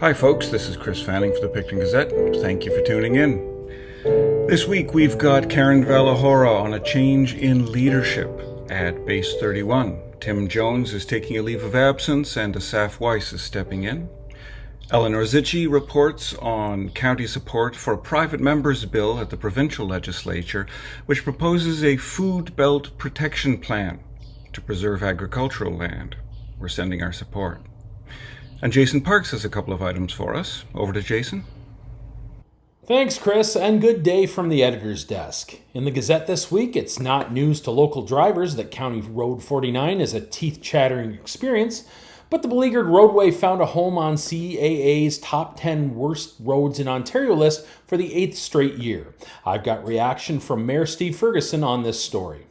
Hi folks, this is Chris Fanning for the Picton Gazette. Thank you for tuning in. This week we've got Karen Valahora on a change in leadership at Base 31. Tim Jones is taking a leave of absence and Asaf Weiss is stepping in. Eleanor Zicci reports on county support for a private member's bill at the provincial legislature, which proposes a food belt protection plan to preserve agricultural land. We're sending our support. And Jason Parks has a couple of items for us. Over to Jason. Thanks, Chris, and good day from the editor's desk. In the Gazette this week, it's not news to local drivers that County Road 49 is a teeth-chattering experience, but the beleaguered roadway found a home on CAA's top 10 worst roads in Ontario list for the 8th straight year. I've got reaction from Mayor Steve Ferguson on this story.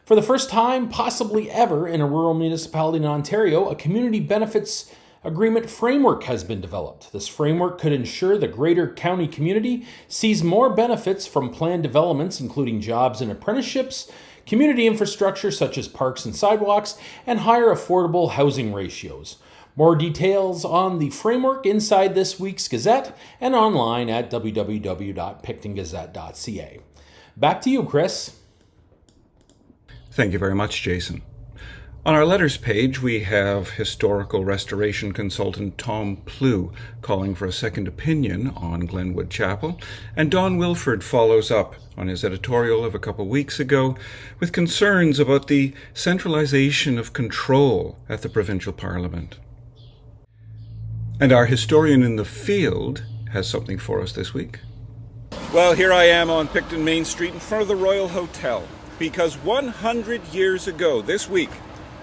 For the first time, possibly ever, in a rural municipality in Ontario, a community benefits agreement framework has been developed. This framework could ensure the greater county community sees more benefits from planned developments, including jobs and apprenticeships, community infrastructure such as parks and sidewalks, and higher affordable housing ratios. More details on the framework inside this week's Gazette and online at www.pictongazette.ca. Back to you, Chris. Thank you very much, Jason. On our letters page, we have historical restoration consultant Tom Plew calling for a second opinion on Glenwood Chapel, and Don Wilford follows up on his editorial of a couple weeks ago with concerns about the centralization of control at the provincial parliament. And our historian in the field has something for us this week. Well, here I am on Picton Main Street in front of the Royal Hotel, because 100 years ago this week,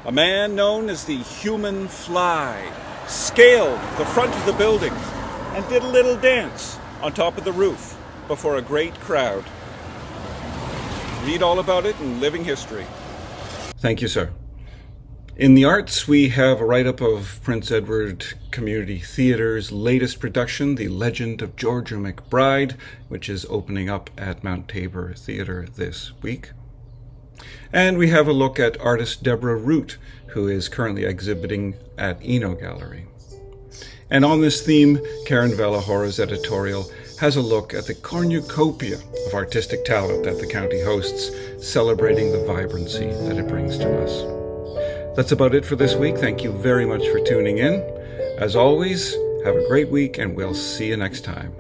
a man known as the Human Fly scaled the front of the building and did a little dance on top of the roof before a great crowd. Read all about it in Living History. Thank you, sir. In the arts, we have a write-up of Prince Edward Community Theatre's latest production, The Legend of Georgia McBride, which is opening up at Mount Tabor Theatre this week. And we have a look at artist Deborah Root, who is currently exhibiting at Eno Gallery. And on this theme, Karen Valahora's editorial has a look at the cornucopia of artistic talent that the county hosts, celebrating the vibrancy that it brings to us. That's about it for this week. Thank you very much for tuning in. As always, have a great week, and we'll see you next time.